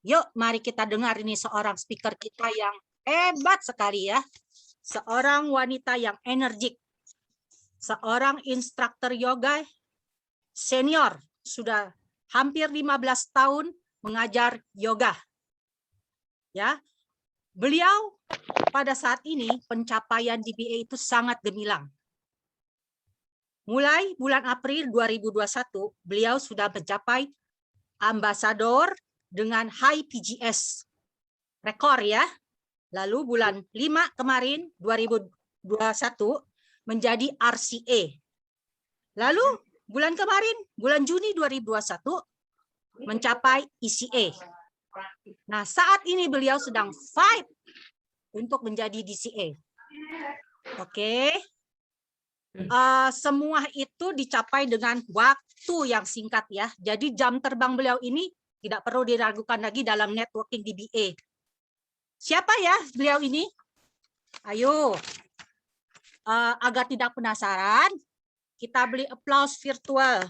Yuk, mari kita dengar ini seorang speaker kita yang hebat sekali ya. Seorang wanita yang energik. Seorang instruktur yoga senior. Sudah hampir 15 tahun mengajar yoga. Ya, beliau pada saat ini pencapaian DBA itu sangat gemilang. Mulai bulan April 2021, beliau sudah mencapai ambasador dengan high PGS. Rekor ya. Lalu bulan 5 kemarin 2021 menjadi RCA. Lalu bulan kemarin, bulan Juni 2021 mencapai ECA. Nah, saat ini beliau sedang fight untuk menjadi DCA. Oke. Semua itu dicapai dengan waktu yang singkat ya. Jadi jam terbang beliau ini tidak perlu diragukan lagi dalam networking DBA. Siapa ya beliau ini? Ayo, agar tidak penasaran, kita beri aplaus virtual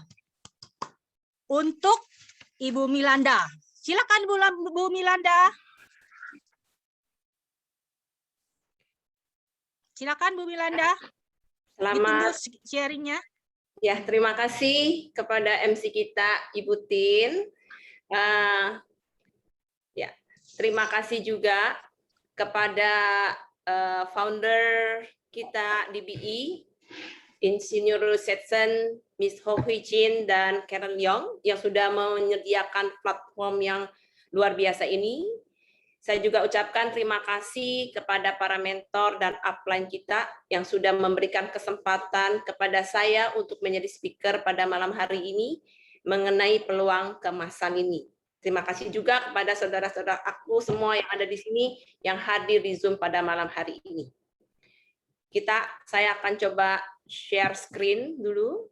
untuk Ibu Milanda. Silakan Bu Milanda. Silakan Bu Milanda. Selamat sharingnya. Ya, terima kasih kepada MC kita Ibu Tin. Ya, terima kasih juga kepada founder kita DBE, Insinyur Setsen, Miss Ho Hui Chin dan Karen Leong yang sudah menyediakan platform yang luar biasa ini. Saya juga ucapkan terima kasih kepada para mentor dan upline kita yang sudah memberikan kesempatan kepada saya untuk menjadi speaker pada malam hari ini mengenai peluang keemasan ini. Terima kasih juga kepada saudara-saudara aku semua yang ada di sini yang hadir di Zoom pada malam hari ini. Saya akan coba share screen dulu.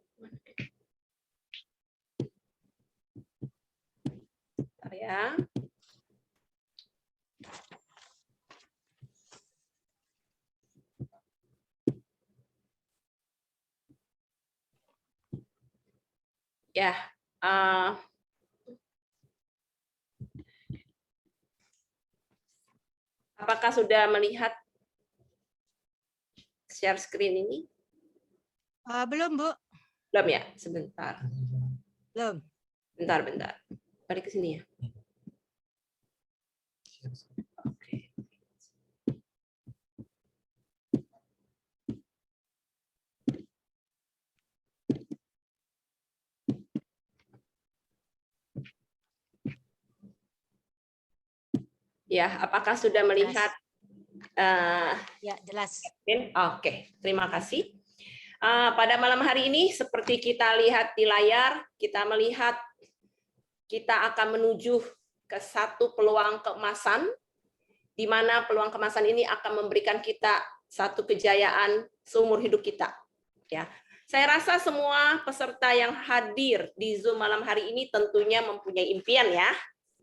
Bentar ya. Ya, apakah sudah melihat share screen ini? Belum, Bu. Belum ya, sebentar. Belum. Bentar. Balik ke sini ya. Oke. Ya, apakah sudah melihat? Ya, jelas. Oke, terima kasih. Pada malam hari ini, seperti kita lihat di layar, kita melihat kita akan menuju ke satu peluang keemasan, di mana peluang keemasan ini akan memberikan kita satu kejayaan seumur hidup kita. Ya, saya rasa semua peserta yang hadir di Zoom malam hari ini tentunya mempunyai impian ya,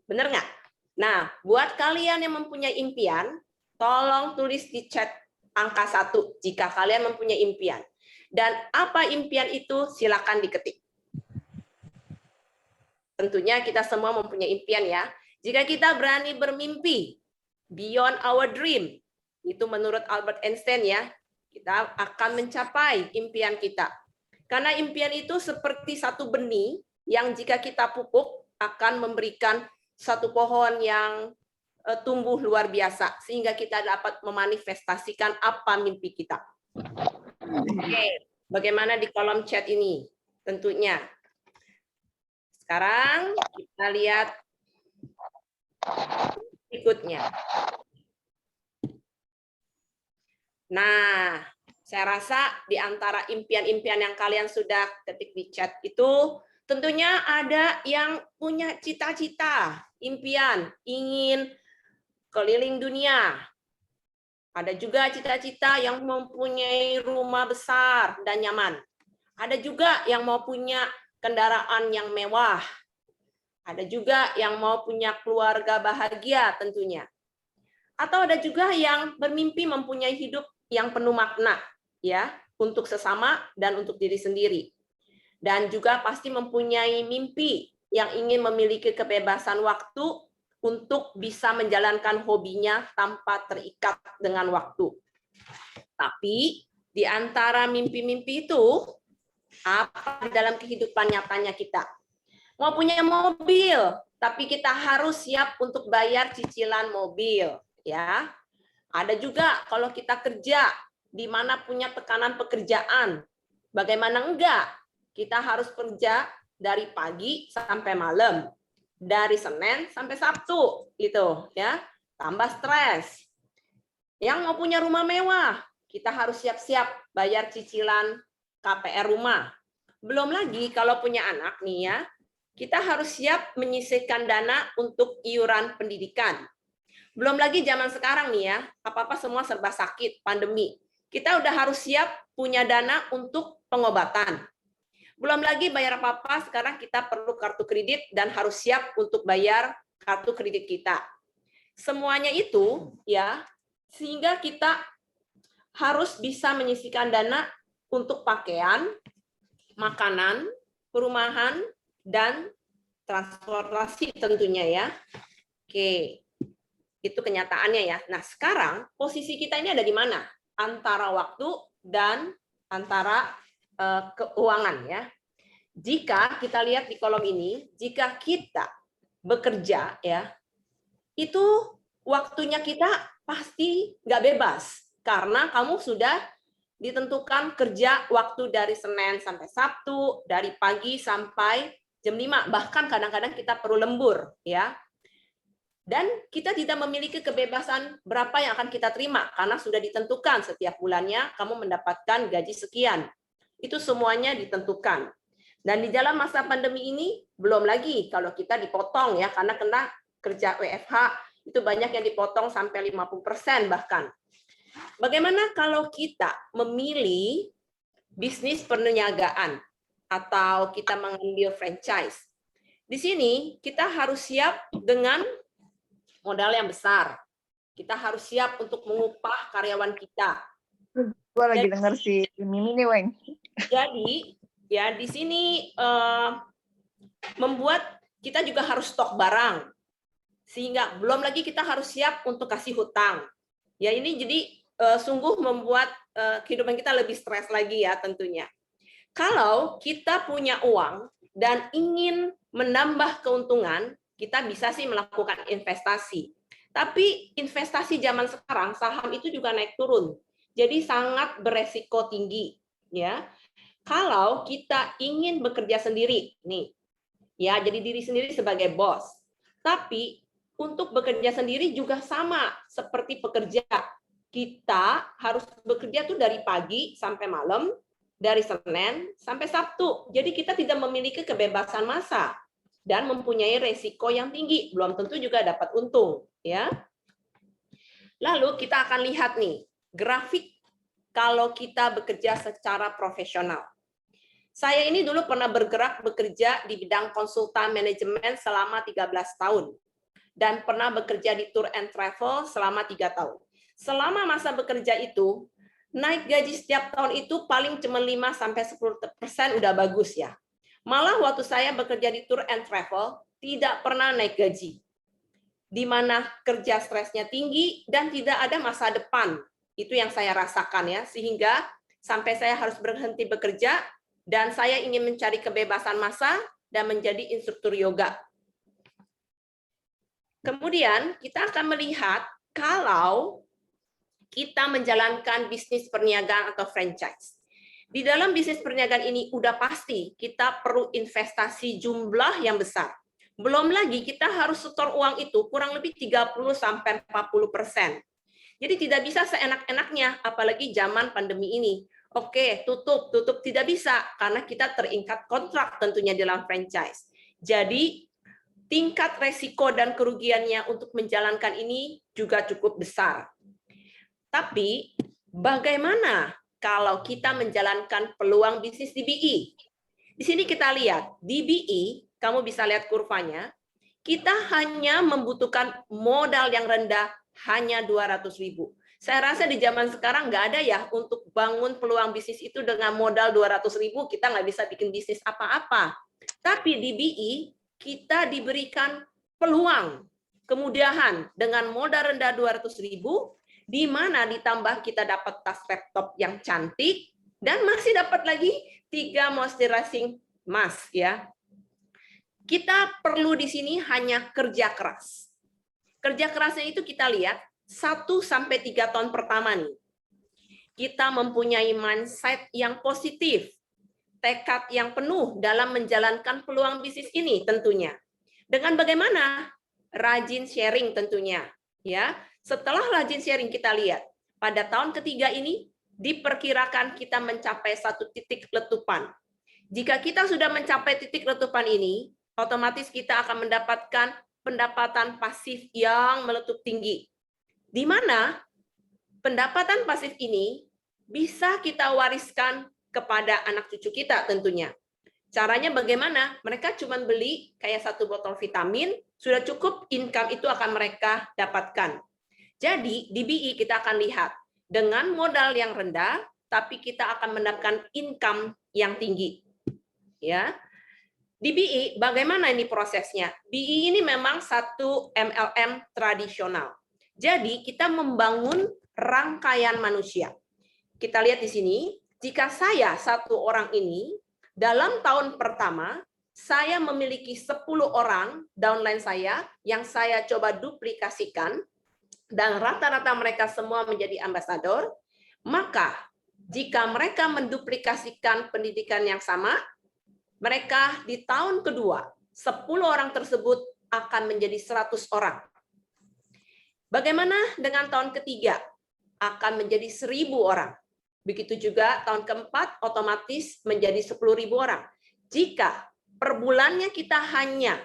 benar nggak? Nah, buat kalian yang mempunyai impian, tolong tulis di chat angka 1 jika kalian mempunyai impian. Dan apa impian itu silakan diketik. Tentunya kita semua mempunyai impian ya. Jika kita berani bermimpi beyond our dream, itu menurut Albert Einstein ya, kita akan mencapai impian kita. Karena impian itu seperti satu benih yang jika kita pupuk akan memberikan satu pohon yang tumbuh luar biasa sehingga kita dapat memanifestasikan apa mimpi kita. Oke, bagaimana di kolom chat ini? Tentunya. Sekarang kita lihat berikutnya. Nah, saya rasa di antara impian-impian yang kalian sudah ketik di chat itu tentunya ada yang punya cita-cita, impian, ingin keliling dunia. Ada juga cita-cita yang mempunyai rumah besar dan nyaman. Ada juga yang mau punya kendaraan yang mewah. Ada juga yang mau punya keluarga bahagia tentunya. Atau ada juga yang bermimpi mempunyai hidup yang penuh makna, ya, untuk sesama dan untuk diri sendiri. Dan juga pasti mempunyai mimpi yang ingin memiliki kebebasan waktu untuk bisa menjalankan hobinya tanpa terikat dengan waktu. Tapi di antara mimpi-mimpi itu, apa di dalam kehidupan nyatanya kita? Mau punya mobil, tapi kita harus siap untuk bayar cicilan mobil, ya. Ada juga kalau kita kerja di mana punya tekanan pekerjaan. Bagaimana enggak? Kita harus kerja dari pagi sampai malam, dari Senin sampai Sabtu, gitu, ya. Tambah stres. Yang mau punya rumah mewah, kita harus siap-siap bayar cicilan KPR rumah. Belum lagi kalau punya anak nih ya, kita harus siap menyisihkan dana untuk iuran pendidikan. Belum lagi zaman sekarang nih ya, apa-apa semua serba sakit, pandemi. Kita udah harus siap punya dana untuk pengobatan. Belum lagi bayar apa-apa, sekarang kita perlu kartu kredit dan harus siap untuk bayar kartu kredit kita. Semuanya itu ya, sehingga kita harus bisa menyisihkan dana untuk pakaian, makanan, perumahan, dan transportasi tentunya ya. Oke, itu kenyataannya ya. Nah sekarang posisi kita ini ada di mana? Antara waktu dan antara keuangan ya. Jika kita lihat di kolom ini, jika kita bekerja ya, itu waktunya kita pasti nggak bebas karena kamu sudah ditentukan kerja waktu dari Senin sampai Sabtu, dari pagi sampai jam 5, bahkan kadang-kadang kita perlu lembur ya. Dan kita tidak memiliki kebebasan berapa yang akan kita terima karena sudah ditentukan setiap bulannya kamu mendapatkan gaji sekian. Itu semuanya ditentukan. Dan di dalam masa pandemi ini belum lagi kalau kita dipotong ya karena kena kerja WFH itu banyak yang dipotong sampai 50% bahkan. Bagaimana kalau kita memilih bisnis perniagaan atau kita mengambil franchise? Di sini kita harus siap dengan modal yang besar. Kita harus siap untuk mengupah karyawan kita. Gue lagi denger si Mimi nih, Weng. Jadi ya di sini membuat kita juga harus stok barang. Sehingga belum lagi kita harus siap untuk kasih hutang. Ya ini jadi sungguh membuat kehidupan kita lebih stres lagi ya tentunya. Kalau kita punya uang dan ingin menambah keuntungan, kita bisa sih melakukan investasi. Tapi investasi zaman sekarang saham itu juga naik turun. Jadi sangat beresiko tinggi ya. Kalau kita ingin bekerja sendiri nih. Ya, jadi diri sendiri sebagai bos. Tapi untuk bekerja sendiri juga sama seperti pekerja. Kita harus bekerja tuh dari pagi sampai malam, dari Senin sampai Sabtu. Jadi kita tidak memiliki kebebasan masa dan mempunyai resiko yang tinggi. Belum tentu juga dapat untung, ya. Lalu kita akan lihat nih grafik kalau kita bekerja secara profesional. Saya ini dulu pernah bergerak bekerja di bidang konsultan manajemen selama 13 tahun. Dan pernah bekerja di tour and travel selama 3 tahun. Selama masa bekerja itu, naik gaji setiap tahun itu paling cuma 5-10% udah bagus ya. Malah waktu saya bekerja di tour and travel, tidak pernah naik gaji. Di mana kerja stresnya tinggi dan tidak ada masa depan. Itu yang saya rasakan ya, sehingga sampai saya harus berhenti bekerja dan saya ingin mencari kebebasan masa dan menjadi instruktur yoga. Kemudian kita akan melihat kalau kita menjalankan bisnis perniagaan atau franchise. Di dalam bisnis perniagaan ini udah pasti kita perlu investasi jumlah yang besar. Belum lagi kita harus setor uang itu kurang lebih 30-40%. Jadi tidak bisa seenak-enaknya, apalagi zaman pandemi ini. Oke, tutup tidak bisa karena kita terikat kontrak tentunya dalam franchise. Jadi tingkat resiko dan kerugiannya untuk menjalankan ini juga cukup besar. Tapi bagaimana kalau kita menjalankan peluang bisnis di BI? Di sini kita lihat, di BI, kamu bisa lihat kurvanya, kita hanya membutuhkan modal yang rendah hanya 200.000. Saya rasa di zaman sekarang nggak ada ya untuk bangun peluang bisnis itu dengan modal 200.000, kita nggak bisa bikin bisnis apa-apa. Tapi di BI, kita diberikan peluang kemudahan dengan modal rendah 200.000, di mana ditambah kita dapat tas laptop yang cantik dan masih dapat lagi 3 moisturizing mask ya. Kita perlu di sini hanya kerja keras. Kerja kerasnya itu kita lihat 1 sampai 3 tahun pertama nih. Kita mempunyai mindset yang positif, tekad yang penuh dalam menjalankan peluang bisnis ini tentunya. Dengan bagaimana? Rajin sharing tentunya, ya. Setelah rajin sharing kita lihat pada tahun ketiga ini diperkirakan kita mencapai 1 titik letupan. Jika kita sudah mencapai titik letupan ini, otomatis kita akan mendapatkan pendapatan pasif yang meletup tinggi. Di mana pendapatan pasif ini bisa kita wariskan kepada anak cucu kita tentunya. Caranya bagaimana? Mereka cuma beli kayak 1 botol vitamin, sudah cukup income itu akan mereka dapatkan. Jadi di BI kita akan lihat dengan modal yang rendah, tapi kita akan mendapatkan income yang tinggi. Ya, di BI bagaimana ini prosesnya? BI ini memang satu MLM tradisional. Jadi kita membangun rangkaian manusia. Kita lihat di sini, jika saya 1 orang ini dalam tahun pertama, saya memiliki 10 orang downline saya yang saya coba duplikasikan, dan rata-rata mereka semua menjadi ambasador, maka jika mereka menduplikasikan pendidikan yang sama, mereka di tahun kedua, 10 orang tersebut akan menjadi 100 orang. Bagaimana dengan tahun ketiga? Akan menjadi 1.000 orang. Begitu juga tahun keempat otomatis menjadi 10.000 orang. Jika per bulannya kita hanya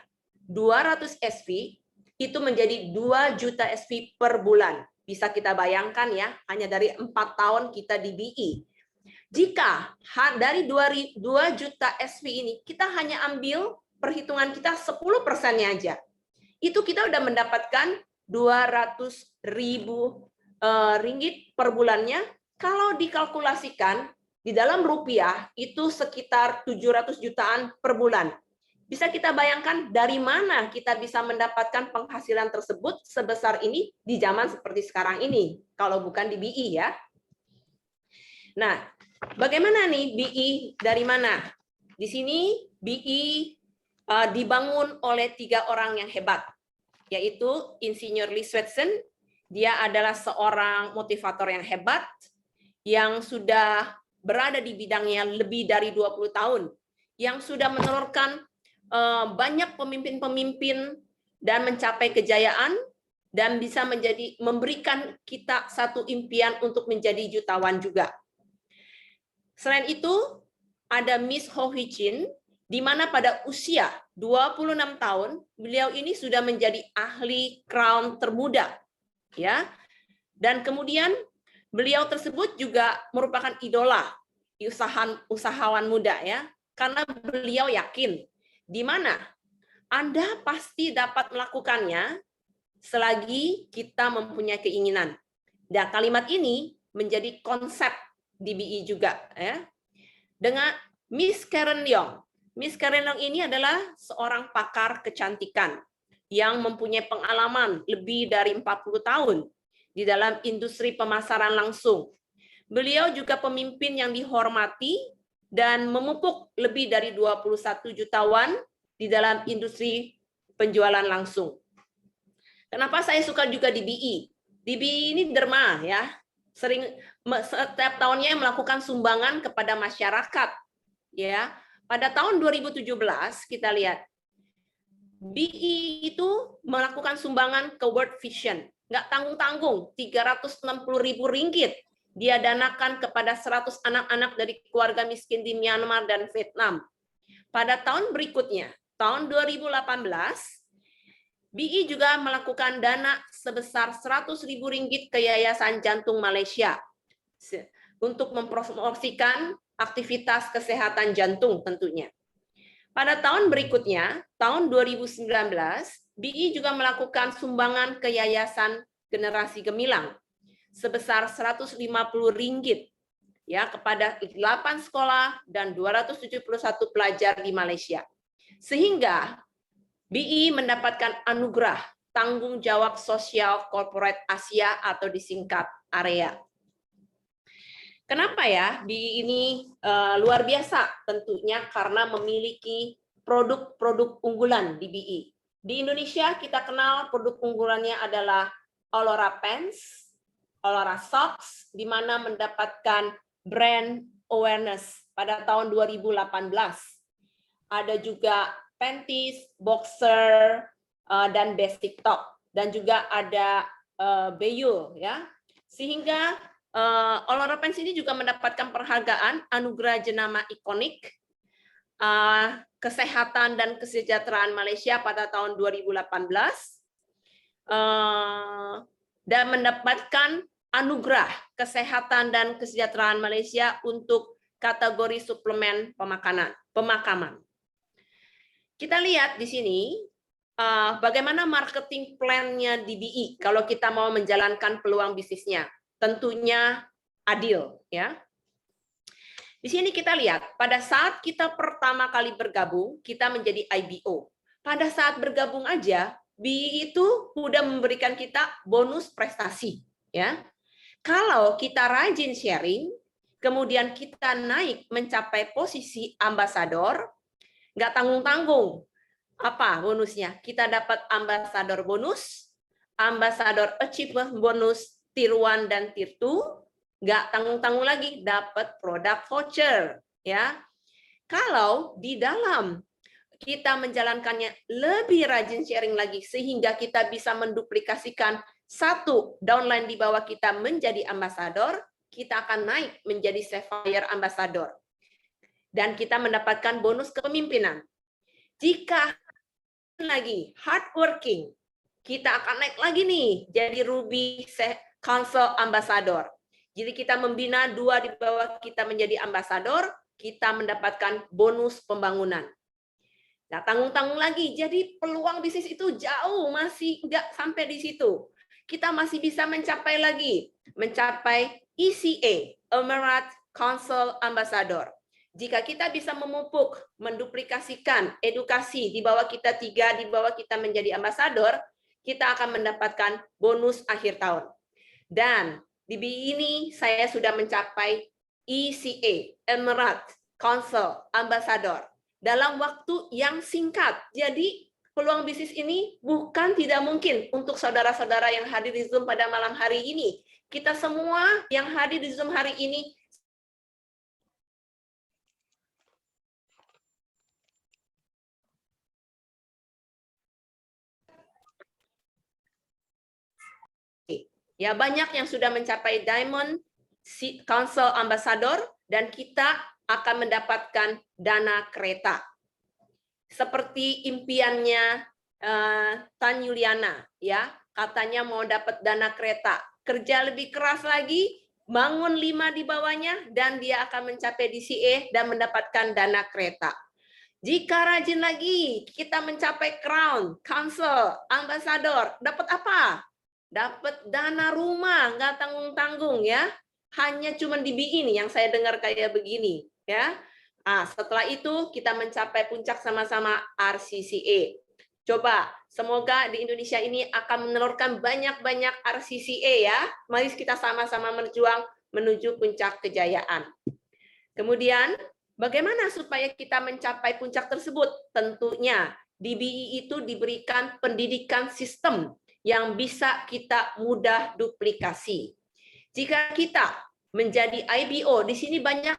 200 SV, itu menjadi 2 juta SV per bulan. Bisa kita bayangkan ya, hanya dari 4 tahun kita di BI. Jika dari 2 juta SV ini, kita hanya ambil perhitungan kita 10%-nya aja. Itu kita udah mendapatkan 200.000 ringgit per bulannya. Kalau dikalkulasikan di dalam rupiah itu sekitar 700 jutaan per bulan. Bisa kita bayangkan dari mana kita bisa mendapatkan penghasilan tersebut sebesar ini di zaman seperti sekarang ini, kalau bukan di BI ya. Nah, bagaimana nih BI dari mana? Di sini BI dibangun oleh 3 orang yang hebat, yaitu Insinyur Lee Swetsen. Dia adalah seorang motivator yang hebat, yang sudah berada di bidangnya lebih dari 20 tahun, yang sudah menelurkan banyak pemimpin-pemimpin dan mencapai kejayaan, dan bisa memberikan kita satu impian untuk menjadi jutawan juga. Selain itu, ada Miss Ho Hee Chin, di mana pada usia 26 tahun, beliau ini sudah menjadi ahli crown termuda. Ya, dan kemudian beliau tersebut juga merupakan idola usahawan muda ya, karena beliau yakin di mana Anda pasti dapat melakukannya selagi kita mempunyai keinginan. Dan kalimat ini menjadi konsep di BI juga ya. Dengan Miss Karen Leong. Miss Karen Leong ini adalah seorang pakar kecantikan yang mempunyai pengalaman lebih dari 40 tahun di dalam industri pemasaran langsung. Beliau juga pemimpin yang dihormati dan memupuk lebih dari 21 jutawan di dalam industri penjualan langsung. Kenapa saya suka juga di BI? Di BI ini derma ya, setiap tahunnya melakukan sumbangan kepada masyarakat. Ya, pada tahun 2017 kita lihat BI itu melakukan sumbangan ke World Vision, nggak tanggung-tanggung, 360.000 ringgit dia danakan kepada 100 anak-anak dari keluarga miskin di Myanmar dan Vietnam. Pada tahun berikutnya, tahun 2018, BI juga melakukan dana sebesar 100.000 ringgit ke Yayasan Jantung Malaysia untuk mempromosikan aktivitas kesehatan jantung tentunya. Pada tahun berikutnya, tahun 2019, BI juga melakukan sumbangan ke Yayasan Generasi Gemilang sebesar 150 ringgit ya kepada 8 sekolah dan 271 pelajar di Malaysia. Sehingga BI mendapatkan anugerah tanggung jawab sosial corporate Asia atau disingkat AREA. Kenapa ya BI ini luar biasa? Tentunya karena memiliki produk-produk unggulan di BI. Di Indonesia kita kenal produk unggulannya adalah Aurora Pants, Aurora Socks, di mana mendapatkan brand awareness pada tahun 2018. Ada juga panties, boxer, dan basic top, dan juga ada Beyul, ya. Sehingga Aurora Pants ini juga mendapatkan penghargaan anugerah jenama ikonik kesehatan dan kesejahteraan Malaysia pada tahun 2018 dan mendapatkan anugerah kesehatan dan kesejahteraan Malaysia untuk kategori suplemen pemakaman. Kita lihat di sini bagaimana marketing plan-nya di BI kalau kita mau menjalankan peluang bisnisnya. Tentunya adil, ya. Di sini kita lihat, pada saat kita pertama kali bergabung, kita menjadi IBO. Pada saat bergabung aja, BI itu sudah memberikan kita bonus prestasi, ya. Kalau kita rajin sharing, kemudian kita naik mencapai posisi ambasador, nggak tanggung-tanggung. Apa bonusnya? Kita dapat ambasador bonus, ambasador achievement bonus, tier 1 dan tier 2, nggak tanggung-tanggung lagi, dapat produk voucher. Ya, kalau di dalam kita menjalankannya lebih rajin sharing lagi, sehingga kita bisa menduplikasikan satu downline di bawah kita menjadi ambasador, kita akan naik menjadi Sapphire Ambassador. Dan kita mendapatkan bonus kepemimpinan. Jika lagi hardworking, kita akan naik lagi nih jadi Ruby Council Ambassador. Jadi kita membina 2 di bawah kita menjadi ambasador, kita mendapatkan bonus pembangunan. Nah, tanggung-tanggung lagi. Jadi peluang bisnis itu jauh, masih nggak sampai di situ. Kita masih bisa mencapai lagi, mencapai ECA, Emirate Council Ambassador. Jika kita bisa memupuk, menduplikasikan edukasi di bawah kita 3, di bawah kita menjadi ambasador, kita akan mendapatkan bonus akhir tahun. Dan di BI ini saya sudah mencapai ECA, Emirate Council Ambassador, dalam waktu yang singkat. Jadi peluang bisnis ini bukan tidak mungkin untuk saudara-saudara yang hadir di Zoom pada malam hari ini. Kita semua yang hadir di Zoom hari ini ya, banyak yang sudah mencapai Diamond Council Ambassador, dan kita akan mendapatkan dana kereta. Seperti impiannya Tan Yuliana, ya, katanya mau dapat dana kereta, kerja lebih keras lagi, bangun 5 di bawahnya, dan dia akan mencapai DCA dan mendapatkan dana kereta. Jika rajin lagi, kita mencapai Crown Council Ambassador, dapat apa? Dapat dana rumah, nggak tanggung-tanggung, ya. Hanya cuma di BI ini yang saya dengar kayak begini, ya. Nah, setelah itu kita mencapai puncak sama-sama RCCA. Coba, semoga di Indonesia ini akan menelurkan banyak-banyak RCCA, ya. Mari kita sama-sama berjuang menuju puncak kejayaan. Kemudian, bagaimana supaya kita mencapai puncak tersebut? Tentunya di BI itu diberikan pendidikan sistem yang bisa kita mudah duplikasi. Jika kita menjadi IBO, di sini banyak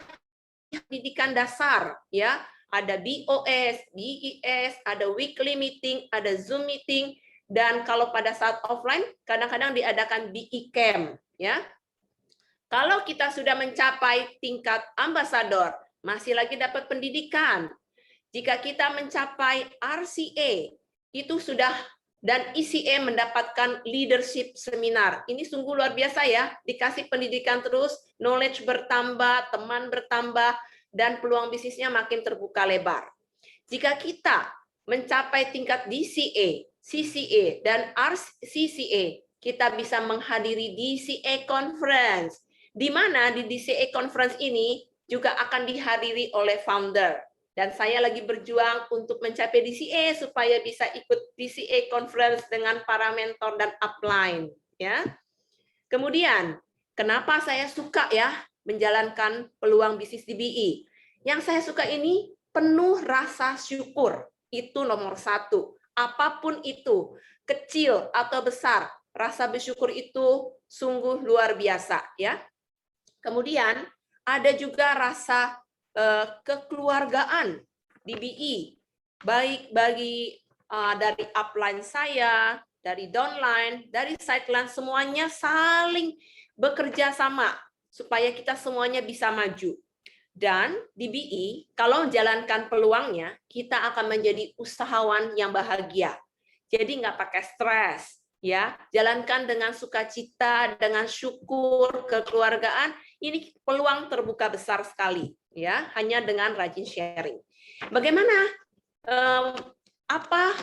pendidikan dasar, ya. Ada BOS, BES, ada weekly meeting, ada Zoom meeting, dan kalau pada saat offline kadang-kadang diadakan BI Camp, ya. Kalau kita sudah mencapai tingkat ambasador, masih lagi dapat pendidikan. Jika kita mencapai RCA, itu sudah, dan ECA mendapatkan leadership seminar. Ini sungguh luar biasa, ya. Dikasih pendidikan terus, knowledge bertambah, teman bertambah, dan peluang bisnisnya makin terbuka lebar. Jika kita mencapai tingkat DCA, CCA, dan RCCA, kita bisa menghadiri DCA Conference, di mana di DCA Conference ini juga akan dihadiri oleh founder. Dan saya lagi berjuang untuk mencapai DCA supaya bisa ikut DCA conference dengan para mentor dan upline, ya. Kemudian, kenapa saya suka ya menjalankan peluang bisnis DBE? Yang saya suka ini penuh rasa syukur. Itu nomor satu. Apapun itu, kecil atau besar, rasa bersyukur itu sungguh luar biasa, ya. Kemudian ada juga rasa kekeluargaan DBE, baik bagi dari upline saya, dari downline, dari sideline, semuanya saling bekerja sama supaya kita semuanya bisa maju. Dan DBE, kalau menjalankan peluangnya, kita akan menjadi usahawan yang bahagia. Jadi nggak pakai stres, ya. Jalankan dengan sukacita, dengan syukur, kekeluargaan. Ini peluang terbuka besar sekali, ya. Hanya dengan rajin sharing. Bagaimana? Apa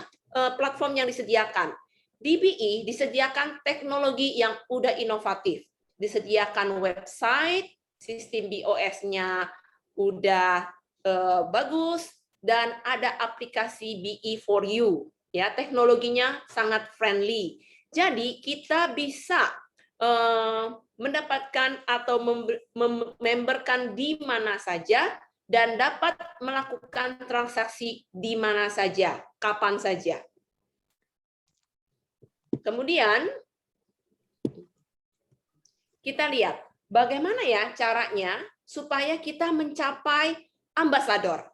platform yang disediakan? DBE disediakan teknologi yang udah inovatif, disediakan website, sistem BOS-nya udah bagus, dan ada aplikasi BE for You, ya, teknologinya sangat friendly. Jadi kita bisa mendapatkan atau mememberkan di mana saja dan dapat melakukan transaksi di mana saja, kapan saja. Kemudian kita lihat bagaimana ya caranya supaya kita mencapai ambasador.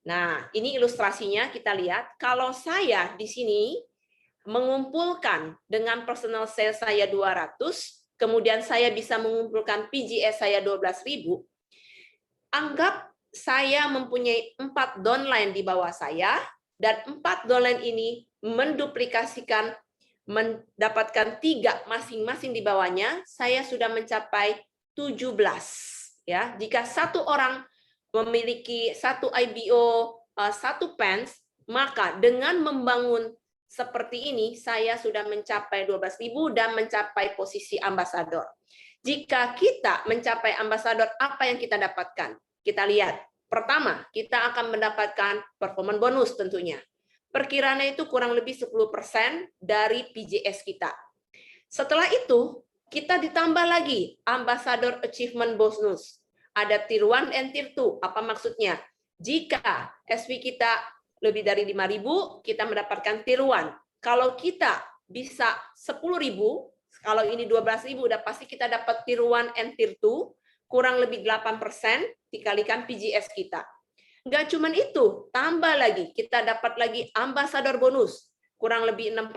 Nah, ini ilustrasinya kita lihat. Kalau saya di sini mengumpulkan dengan personal sales saya 200, kemudian saya bisa mengumpulkan PGS saya 12.000, anggap saya mempunyai 4 downline di bawah saya, dan 4 downline ini menduplikasikan, mendapatkan 3 masing-masing di bawahnya, saya sudah mencapai 17. Ya, jika satu orang memiliki satu IBO, satu pens, maka dengan membangun seperti ini, saya sudah mencapai 12.000 dan mencapai posisi ambasador. Jika kita mencapai ambasador, apa yang kita dapatkan? Kita lihat. Pertama, kita akan mendapatkan performance bonus tentunya. Perkiraannya itu kurang lebih 10% dari PJS kita. Setelah itu, kita ditambah lagi Ambassador Achievement Bonus. Ada Tier 1 and Tier 2. Apa maksudnya? Jika SV kita lebih dari 5.000, kita mendapatkan Tier 1. Kalau kita bisa 10.000, kalau ini 12.000, udah pasti kita dapat Tier 1 and Tier 2, kurang lebih 8% dikalikan PJS kita. Nggak cuma itu, tambah lagi, kita dapat lagi Ambassador Bonus, kurang lebih 6%,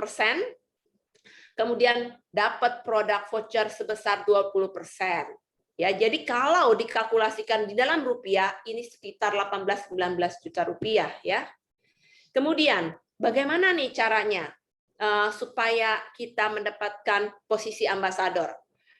kemudian dapat produk voucher sebesar 20%. Ya, jadi kalau dikalkulasikan di dalam rupiah, ini sekitar 18-19 juta rupiah. Ya. Kemudian, bagaimana nih caranya supaya kita mendapatkan posisi ambasador?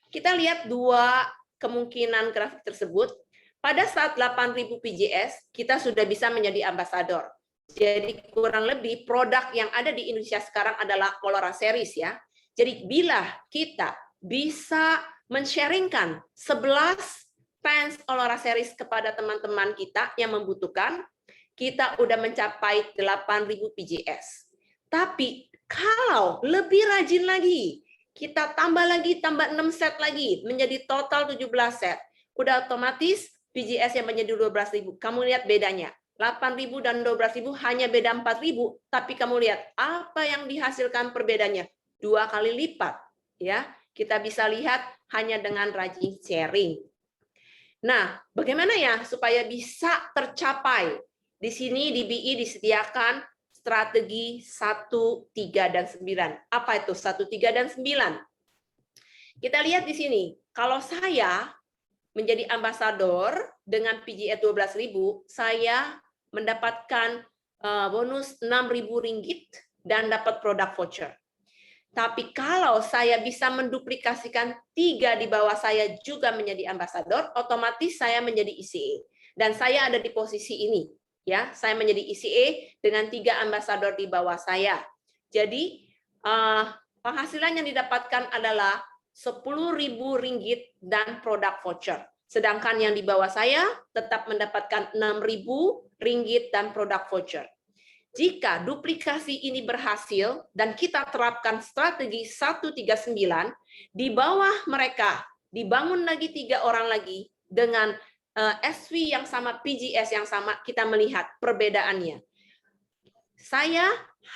Kita lihat 2 kemungkinan grafik tersebut. Pada saat 8.000 PJS, kita sudah bisa menjadi ambasador. Jadi kurang lebih produk yang ada di Indonesia sekarang adalah Colora Series, ya. Jadi bila kita bisa men-sharingkan 11 pens Colora Series kepada teman-teman kita yang membutuhkan, kita udah mencapai 8.000 PJS. Tapi kalau lebih rajin lagi, kita tambah 6 set lagi, menjadi total 17 set. Udah otomatis PJS yang menjadi 12.000. Kamu lihat bedanya. 8.000 dan 12.000 hanya beda 4.000, tapi kamu lihat apa yang dihasilkan perbedaannya. 2 kali lipat, ya. Kita bisa lihat hanya dengan rajin sharing. Nah, bagaimana ya supaya bisa tercapai? Di sini di BI disediakan strategi 1, 3, dan 9. Apa itu 1, 3, dan 9? Kita lihat di sini. Kalau saya menjadi ambasador dengan PJS 12.000, saya mendapatkan bonus 6.000 ringgit dan dapat produk voucher. Tapi kalau saya bisa menduplikasikan 3 di bawah saya juga menjadi ambasador, otomatis saya menjadi ICA. Dan saya ada di posisi ini. Ya, saya menjadi ICA dengan 3 ambasador di bawah saya. Jadi penghasilan yang didapatkan adalah 10.000 ringgit dan produk voucher. Sedangkan yang di bawah saya tetap mendapatkan 6.000 ringgit dan produk voucher. Jika duplikasi ini berhasil dan kita terapkan strategi 139, di bawah mereka dibangun lagi 3 orang lagi dengan SV yang sama, PGS yang sama, kita melihat perbedaannya. Saya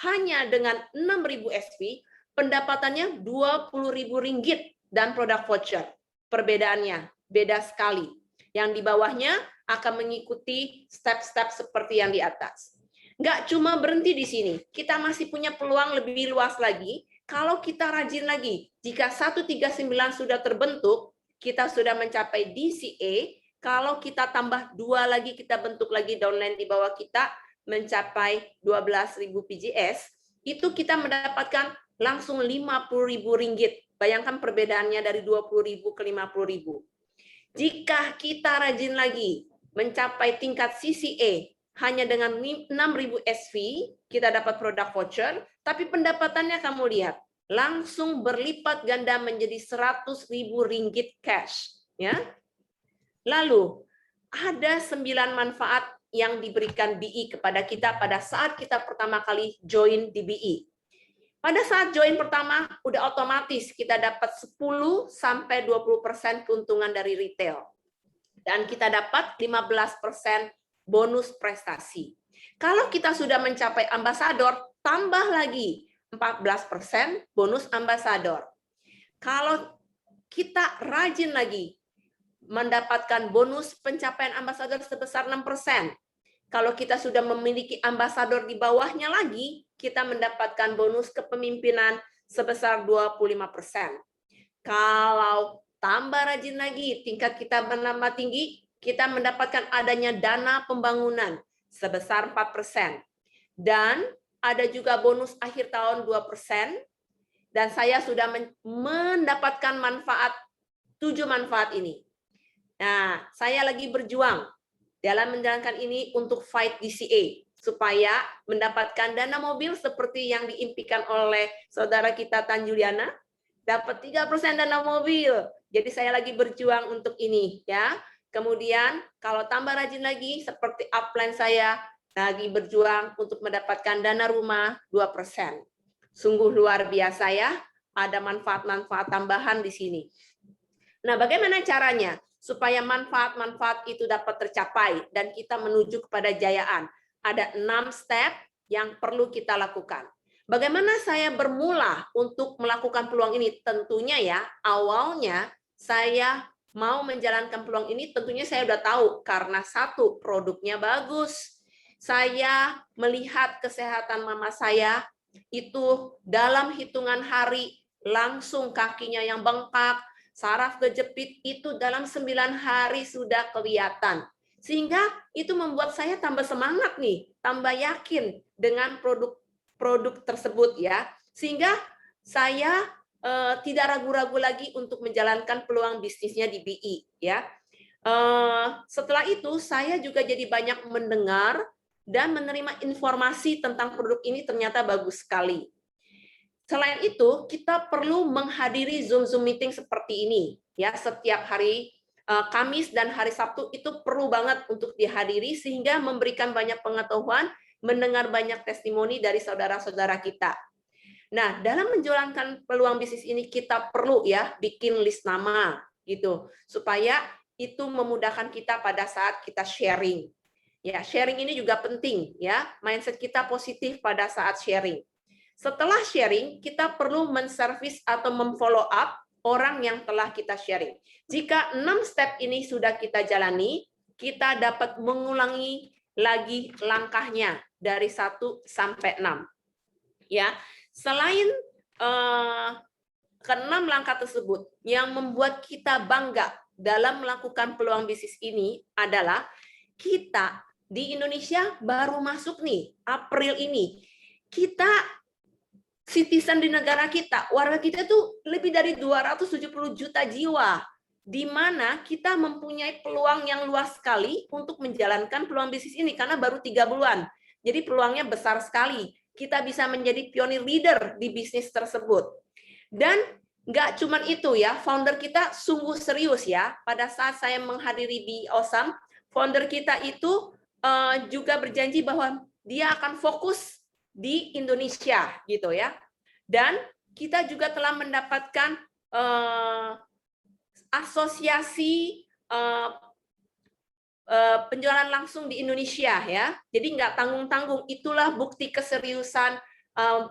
hanya dengan 6.000 SV, pendapatannya 20.000 ringgit dan produk voucher. Perbedaannya beda sekali. Yang di bawahnya akan mengikuti step-step seperti yang di atas. Nggak cuma berhenti di sini, kita masih punya peluang lebih luas lagi kalau kita rajin lagi. Jika 139 sudah terbentuk, kita sudah mencapai DCA, kalau kita tambah 2 lagi, kita bentuk lagi downline di bawah kita, mencapai 12.000 PGS, itu kita mendapatkan langsung 50.000 ringgit. Bayangkan perbedaannya dari 20.000 ke 50.000. Jika kita rajin lagi mencapai tingkat CCA hanya dengan 6.000 SV, kita dapat produk voucher, tapi pendapatannya kamu lihat, langsung berlipat ganda menjadi 100.000 ringgit cash. Ya. Lalu, ada 9 manfaat yang diberikan BI kepada kita pada saat kita pertama kali join di BI. Pada saat join pertama, udah otomatis kita dapat 10-20% keuntungan dari retail. Dan kita dapat 15% bonus prestasi. Kalau kita sudah mencapai ambasador, tambah lagi 14% bonus ambasador. Kalau kita rajin lagi, mendapatkan bonus pencapaian ambasador sebesar 6%. Kalau kita sudah memiliki ambasador di bawahnya lagi, kita mendapatkan bonus kepemimpinan sebesar 25%. Kalau tambah rajin lagi, tingkat kita menambah tinggi, kita mendapatkan adanya dana pembangunan sebesar 4%. Dan ada juga bonus akhir tahun 2%. Dan saya sudah mendapatkan manfaat, 7 manfaat ini. Nah, saya lagi berjuang dalam menjalankan ini untuk fight DCA supaya mendapatkan dana mobil seperti yang diimpikan oleh saudara kita Tan Juliana, dapat 3% dana mobil. Jadi saya lagi berjuang untuk ini ya. Kemudian kalau tambah rajin lagi seperti upline saya lagi berjuang untuk mendapatkan dana rumah 2%. Sungguh luar biasa ya, ada manfaat-manfaat tambahan di sini. Nah, bagaimana caranya supaya manfaat-manfaat itu dapat tercapai dan kita menuju kepada jayaan? Ada 6 step yang perlu kita lakukan. Bagaimana saya bermula untuk melakukan peluang ini? Tentunya ya, awalnya saya mau menjalankan peluang ini, tentunya saya udah tahu karena satu, produknya bagus. Saya melihat kesehatan mama saya itu dalam hitungan hari langsung kakinya yang bengkak, saraf kejepit itu dalam 9 hari sudah kelihatan. Sehingga itu membuat saya tambah semangat nih, tambah yakin dengan produk tersebut ya. Sehingga saya tidak ragu-ragu lagi untuk menjalankan peluang bisnisnya di BI ya. Setelah itu saya juga jadi banyak mendengar dan menerima informasi tentang produk ini ternyata bagus sekali. Selain itu, kita perlu menghadiri Zoom meeting seperti ini ya, setiap hari Kamis dan hari Sabtu itu perlu banget untuk dihadiri sehingga memberikan banyak pengetahuan, mendengar banyak testimoni dari saudara-saudara kita. Nah, dalam menjalankan peluang bisnis ini kita perlu ya bikin list nama gitu supaya itu memudahkan kita pada saat kita sharing. Ya, sharing ini juga penting ya, mindset kita positif pada saat sharing. Setelah sharing, kita perlu menservis atau memfollow up orang yang telah kita sharing. Jika 6 step ini sudah kita jalani, kita dapat mengulangi lagi langkahnya dari 1 sampai 6. Ya. Selain ke-6 langkah tersebut, yang membuat kita bangga dalam melakukan peluang bisnis ini adalah kita di Indonesia baru masuk nih, April ini. Kita citizen di negara kita, warga kita tuh lebih dari 270 juta jiwa, di mana kita mempunyai peluang yang luas sekali untuk menjalankan peluang bisnis ini, karena baru 3 bulan. Jadi peluangnya besar sekali. Kita bisa menjadi pionir leader di bisnis tersebut. Dan nggak cuma itu ya, founder kita sungguh serius ya. Pada saat saya menghadiri di Awesome, founder kita itu juga berjanji bahwa dia akan fokus di Indonesia gitu ya. Dan kita juga telah mendapatkan asosiasi penjualan langsung di Indonesia ya. Jadi nggak tanggung-tanggung, itulah bukti keseriusan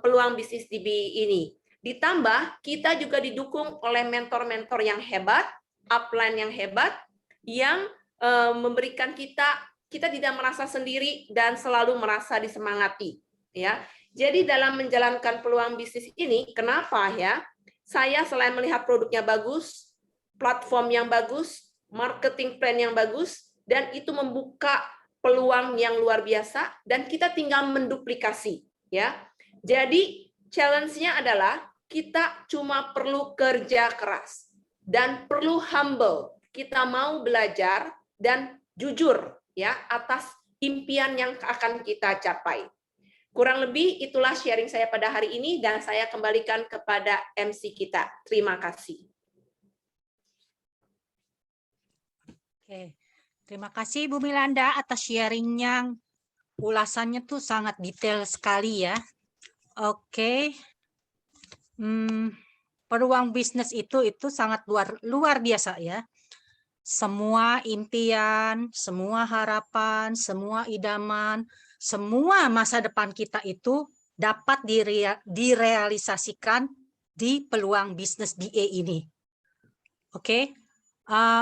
peluang bisnis DB ini. Ditambah kita juga didukung oleh mentor-mentor yang hebat, upline yang hebat, yang memberikan kita tidak merasa sendiri dan selalu merasa disemangati ya. Jadi dalam menjalankan peluang bisnis ini, kenapa ya? Saya selain melihat produknya bagus, platform yang bagus, marketing plan yang bagus, dan itu membuka peluang yang luar biasa, dan kita tinggal menduplikasi ya. Jadi challenge-nya adalah kita cuma perlu kerja keras dan perlu humble. Kita mau belajar dan jujur ya atas impian yang akan kita capai. Kurang lebih itulah sharing saya pada hari ini, dan saya kembalikan kepada MC kita. Terima kasih. Oke. Terima kasih Bu Milanda atas sharing-nya. Ulasannya tuh sangat detail sekali ya. Oke. Peluang bisnis itu sangat luar biasa ya. Semua impian, semua harapan, semua idaman, semua masa depan kita itu dapat direalisasikan di peluang bisnis BA ini. Oke.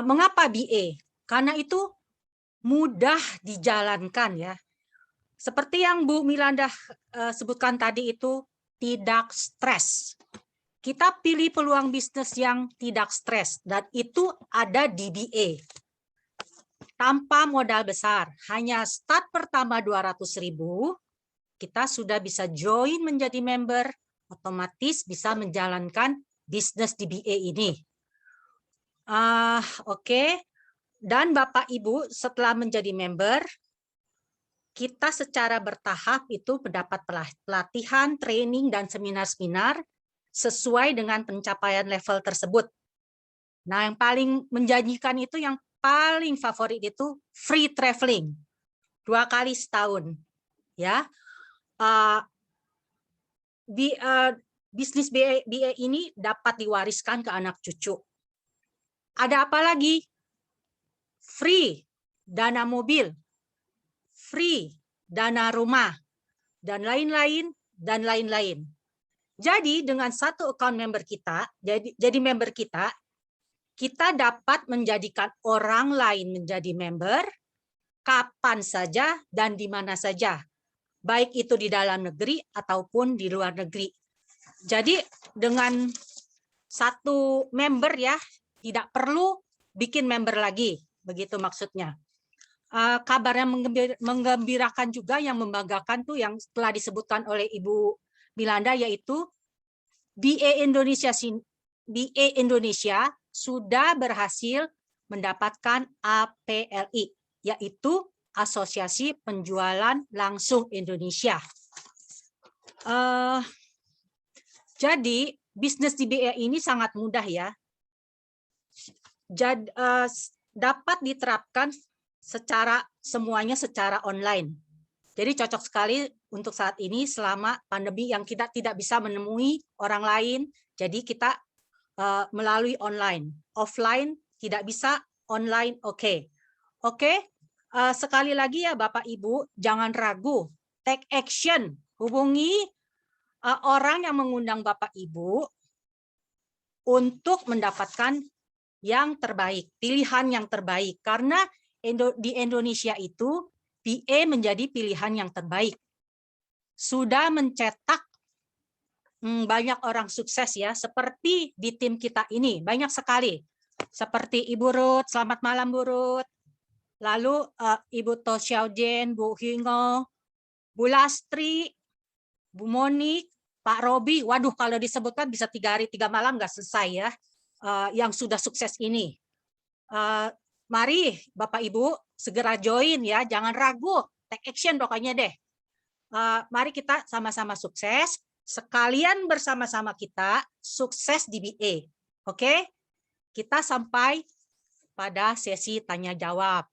Mengapa BA? Karena itu mudah dijalankan ya. Seperti yang Bu Milanda sebutkan tadi itu tidak stres. Kita pilih peluang bisnis yang tidak stres, dan itu ada di BA. Tanpa modal besar, hanya start pertama 200.000, kita sudah bisa join menjadi member, otomatis bisa menjalankan bisnis di BA ini. Oke. Dan Bapak Ibu setelah menjadi member, kita secara bertahap itu mendapat pelatihan, training, dan seminar-seminar sesuai dengan pencapaian level tersebut. Nah, yang paling menjanjikan itu, yang paling favorit itu free traveling 2 kali setahun. Ya, bisnis BA ini dapat diwariskan ke anak cucu. Ada apa lagi? Free dana mobil, free dana rumah, dan lain-lain dan lain-lain. Jadi dengan satu account member kita, jadi member kita dapat menjadikan orang lain menjadi member kapan saja dan di mana saja, baik itu di dalam negeri ataupun di luar negeri. Jadi dengan satu member ya, tidak perlu bikin member lagi, begitu maksudnya. Kabar yang menggembirakan juga, yang membanggakan tuh yang telah disebutkan oleh Ibu Milanda, yaitu BA Indonesia sudah berhasil mendapatkan APLI, yaitu Asosiasi Penjualan Langsung Indonesia. Jadi bisnis di BA ini sangat mudah ya. Dapat diterapkan semuanya secara online. Jadi cocok sekali untuk saat ini selama pandemi yang kita tidak bisa menemui orang lain. Jadi kita melalui online. Offline tidak bisa, online oke. Sekali lagi ya Bapak Ibu, jangan ragu, take action. Hubungi orang yang mengundang Bapak Ibu untuk mendapatkan yang terbaik, pilihan yang terbaik. Karena di Indonesia itu BA menjadi pilihan yang terbaik. Sudah mencetak banyak orang sukses ya, seperti di tim kita ini, banyak sekali. Seperti Ibu Ruth, selamat malam Bu Ruth. Lalu Ibu To Xiaojian, Bu Hingo, Bu Lastri, Bu Monik, Pak Robi. Waduh, kalau disebutkan bisa 3 hari 3 malam nggak selesai ya, yang sudah sukses ini. Mari Bapak Ibu segera join ya, jangan ragu, take action pokoknya deh. Mari kita sama-sama sukses, sekalian bersama-sama kita sukses di BA. Oke? Kita sampai pada sesi tanya jawab.